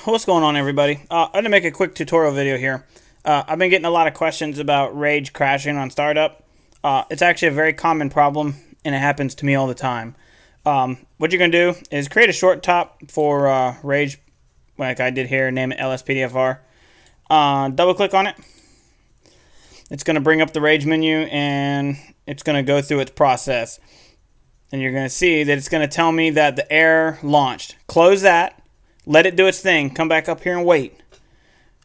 What's going on, everybody? I'm going to make a quick tutorial video here. I've been getting a lot of questions about Rage crashing on startup. It's actually a very common problem, and it happens to me all the time. What you're going to do is create a short top for Rage, like I did here, name it LSPDFR. Double click on it. It's going to bring up the Rage menu, and it's going to go through its process. And you're going to see that it's going to tell me that the error launched. Close that. Let it do its thing. Come back up here and wait.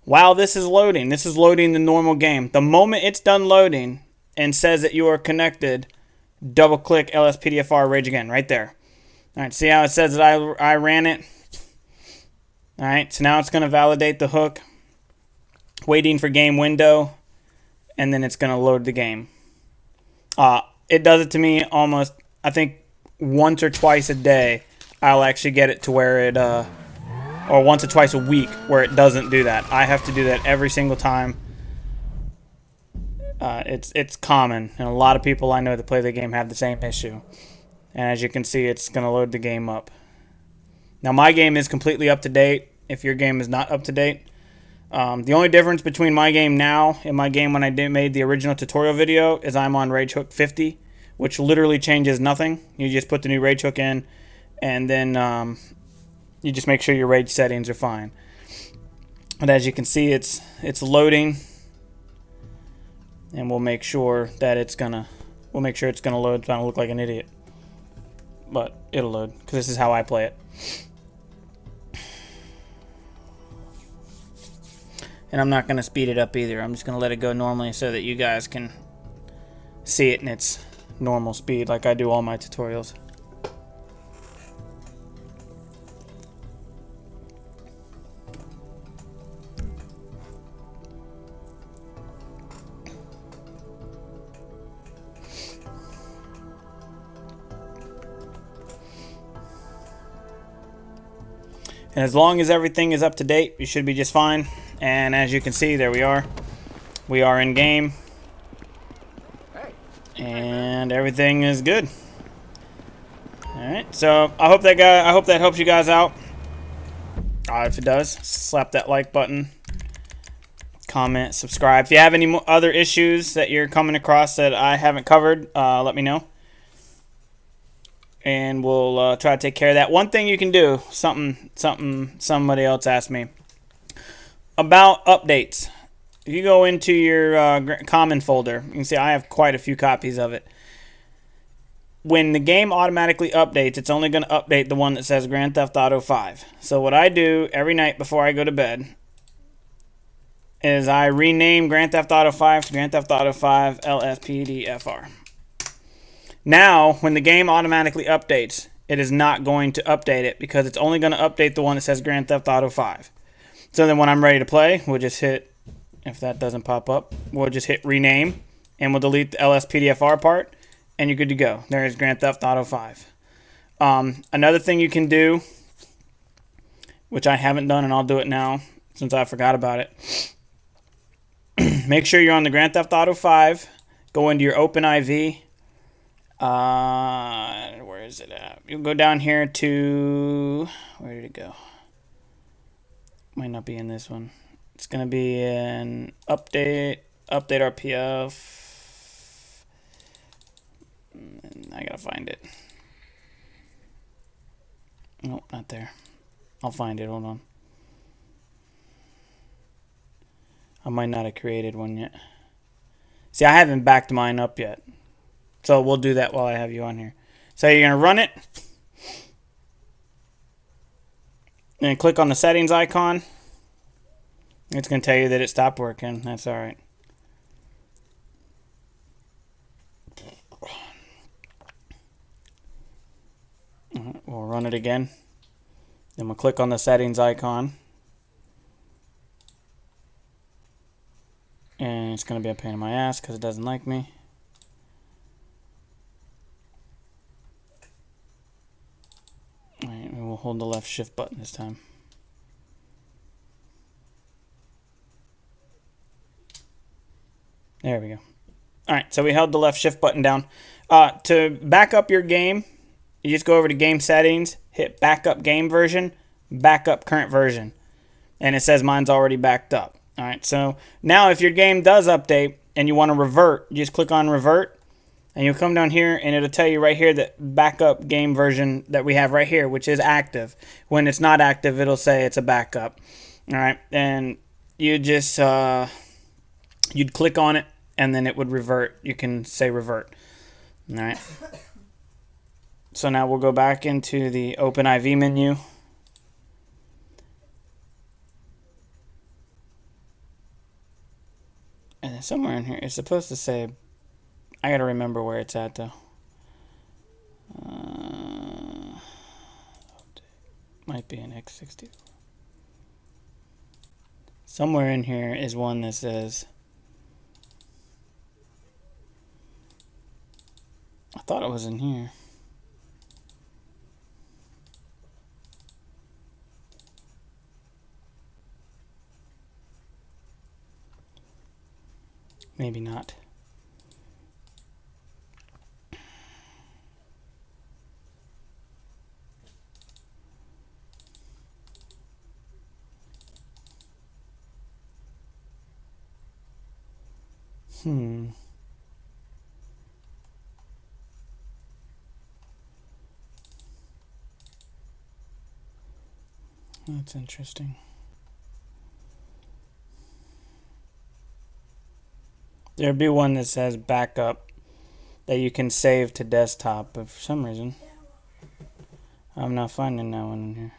While this is loading the normal game. The moment it's done loading and says that you are connected, double click LSPDFR Rage again, right there. Alright, see how it says that I ran it? Alright, so now it's going to validate the hook. Waiting for game window. And then it's going to load the game. It does it to me almost, I think, once or twice a day. I'll actually get it to where it, or once or twice a week where it doesn't do that. I have to do that every single time. It's common, and a lot of people I know that play the game have the same issue. And as you can see, it's going to load the game up. Now, my game is completely up to date. If your game is not up to date, the only difference between my game now and my game when I made the original tutorial video is I'm on RageHook 50, which literally changes nothing. You just put the new RageHook in, and then you just make sure your Rage settings are fine. But as you can see, it's loading, and we'll make sure that it's gonna load. It's gonna look like an idiot, but it'll load because this is how I play it. And I'm not gonna speed it up either. I'm just gonna let it go normally so that you guys can see it in its normal speed, like I do all my tutorials. And as long as everything is up to date, you should be just fine. And as you can see, there we are. We are in game. And everything is good. Alright, so I hope that helps you guys out. If it does, slap that like button. Comment, subscribe. If you have any other issues that you're coming across that I haven't covered, let me know. And we'll try to take care of that. One thing you can do, somebody else asked me about updates. If you go into your common folder, you can see I have quite a few copies of it. When the game automatically updates, it's only going to update the one that says Grand Theft Auto 5. So what I do every night before I go to bed is I rename Grand Theft Auto 5 to Grand Theft Auto 5 LSPDFR. Now, when the game automatically updates, it is not going to update it because it's only going to update the one that says Grand Theft Auto 5. So then when I'm ready to play, we'll just hit, if that doesn't pop up, we'll just hit rename, and we'll delete the LSPDFR part, and you're good to go. There's Grand Theft Auto 5. Another thing you can do, which I haven't done, and I'll do it now since I forgot about it. Make sure you're on the Grand Theft Auto 5. Go into your OpenIV. Where is it at? You'll go down here to, where did it go? Might not be in this one. It's going to be in update RPF. I gotta find it. Nope, not there. I'll find it, hold on. I might not have created one yet. See, I haven't backed mine up yet. So we'll do that while I have you on here. So you're going to run it. And click on the settings icon. It's going to tell you that it stopped working. That's alright. We'll run it again. Then we'll click on the settings icon. And it's going to be a pain in my ass because it doesn't like me. Alright, we'll hold the left shift button this time. There we go. Alright, so we held the left shift button down. To back up your game, you just go over to game settings, hit backup game version, backup current version. and it says mine's already backed up. All right, so now if your game does update and you want to revert, you just click on revert, and you'll come down here and it'll tell you right here that backup game version that we have right here, which is active. When it's not active, it'll say it's a backup. All right, and you just you'd click on it and then it would revert. You can say revert. All right. So now we'll go back into the OpenIV menu. And somewhere in here, it's supposed to say, I gotta remember where it's at though. Might be an X60. Somewhere in here is one that says, I thought it was in here. Maybe not. That's interesting. There'd be one that says backup that you can save to desktop, but for some reason I'm not finding that one in here.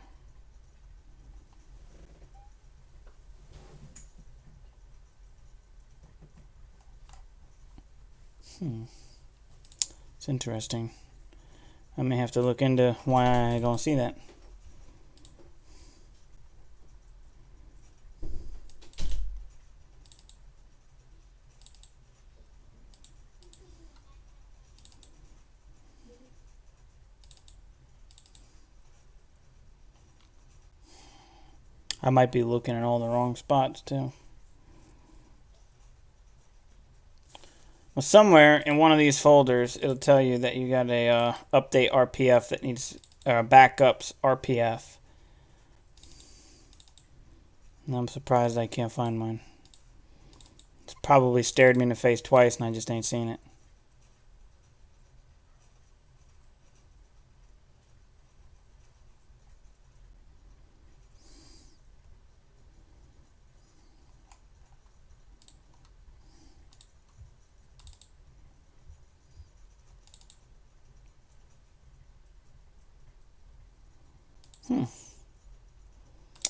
It's interesting. I may have to look into why I don't see that. I might be looking at all the wrong spots too. Well, somewhere in one of these folders, it'll tell you that you got a update RPF that needs backups RPF. And I'm surprised I can't find mine. It's probably stared me in the face twice and I just ain't seen it.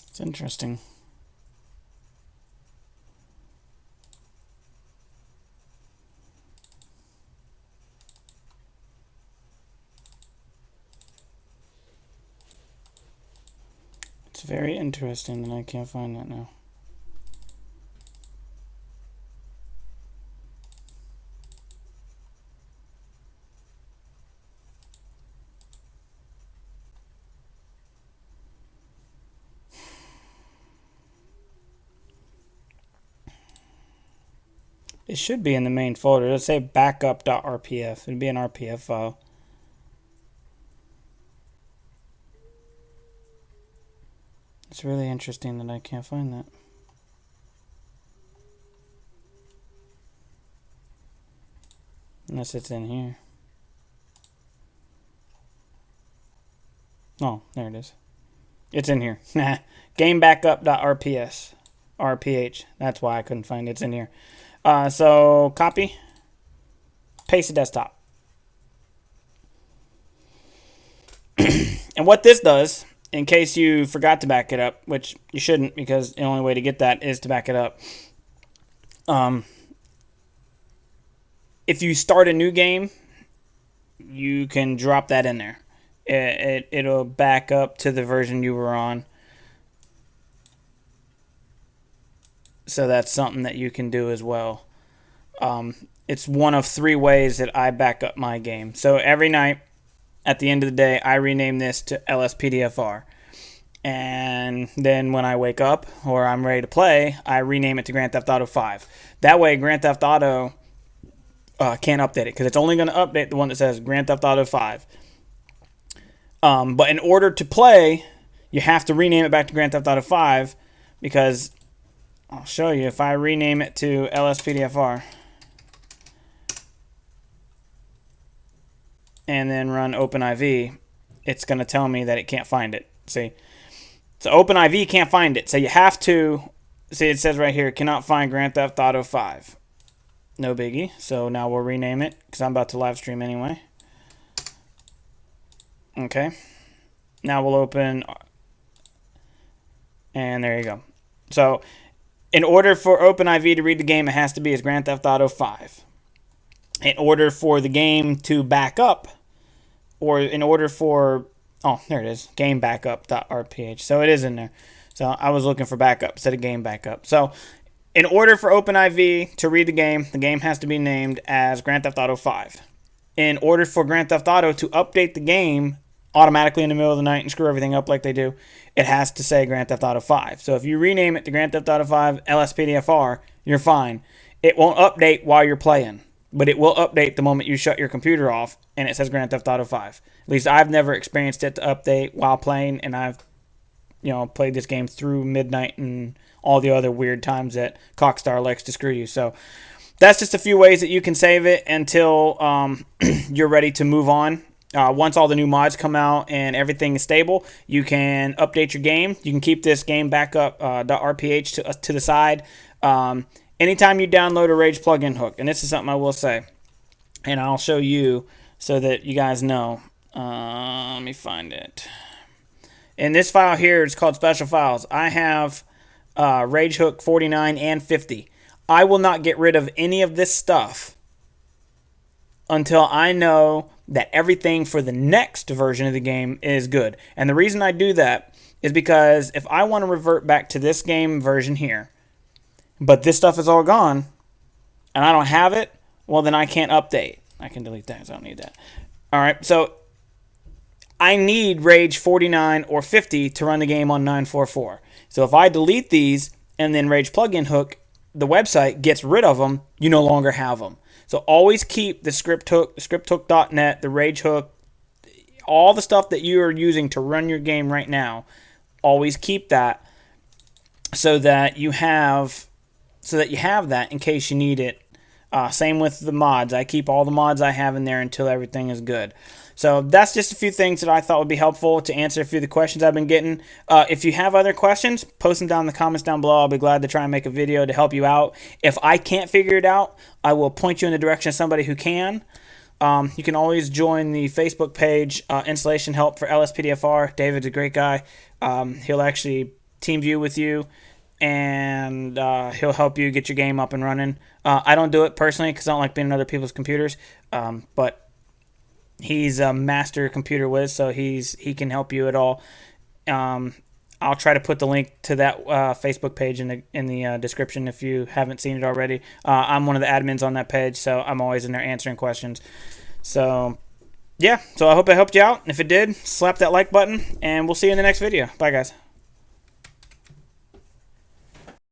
It's interesting. It's very interesting that I can't find that now. It should be in the main folder. It'll say backup.rpf. It'd be an RPF file. It's really interesting that I can't find that. Unless it's in here. Oh, there it is. It's in here. Gamebackup.rps. RPH. That's why I couldn't find it. It's in here. So copy, paste to desktop. And what this does, in case you forgot to back it up, which you shouldn't because the only way to get that is to back it up. If you start a new game, you can drop that in there. It'll back up to the version you were on. So that's something that you can do as well. It's one of 3 ways that I back up my game. So every night, at the end of the day, I rename this to LSPDFR. And then when I wake up or I'm ready to play, I rename it to Grand Theft Auto 5. That way, Grand Theft Auto can't update it because it's only going to update the one that says Grand Theft Auto 5. But in order to play, you have to rename it back to Grand Theft Auto 5. because I'll show you if I rename it to LSPDFR and then run OpenIV, it's going to tell me that it can't find it. See? So OpenIV can't find it. So you have to, see, it says right here, cannot find Grand Theft Auto 5. No biggie. So now we'll rename it because I'm about to live stream anyway. Okay. Now we'll open, and there you go. So in order for OpenIV to read the game, it has to be as Grand Theft Auto 5. In order for the game to back up, or in order for, oh, there it is, game backup.rph. So it is in there. So I was looking for backup instead of game backup. So in order for OpenIV to read the game has to be named as Grand Theft Auto 5. In order for Grand Theft Auto to update the game automatically in the middle of the night and screw everything up like they do, it has to say Grand Theft Auto 5. So if you rename it to Grand Theft Auto 5 LSPDFR, you're fine. It won't update while you're playing, but it will update the moment you shut your computer off and it says Grand Theft Auto 5. At least I've never experienced it to update while playing, and I've, played this game through midnight and all the other weird times that Cockstar likes to screw you. So that's just a few ways that you can save it until you're ready to move on. Once all the new mods come out and everything is stable, you can update your game. You can keep this game backup .rph to the side. Anytime you download a Rage plugin hook, and this is something I will say, and I'll show you so that you guys know. Let me find it. In this file here, it's called Special Files. I have RageHook 49 and 50. I will not get rid of any of this stuff until I know that everything for the next version of the game is good. And the reason I do that is because if I want to revert back to this game version here, but this stuff is all gone, and I don't have it, well, then I can't update. I can delete that because I don't need that. All right, so I need Rage 49 or 50 to run the game on 944. So if I delete these and then Rage plugin hook, the website gets rid of them, you no longer have them. So always keep the script hook, the scripthook.net, the RageHook, all the stuff that you are using to run your game right now. Always keep that so that you have that in case you need it. Same with the mods. I keep all the mods I have in there until everything is good. So that's just a few things that I thought would be helpful to answer a few of the questions I've been getting. If you have other questions, post them down in the comments down below. I'll be glad to try and make a video to help you out. If I can't figure it out, I will point you in the direction of somebody who can. You can always join the Facebook page, Installation Help for LSPDFR. David's a great guy. He'll actually team view with you, and he'll help you get your game up and running. I don't do it personally because I don't like being on other people's computers, but he's a master computer whiz, so he can help you at all. I'll try to put the link to that Facebook page in the description if you haven't seen it already. I'm one of the admins on that page, so I'm always in there answering questions. So, yeah. So I hope I helped you out. If it did, slap that like button, and we'll see you in the next video. Bye, guys.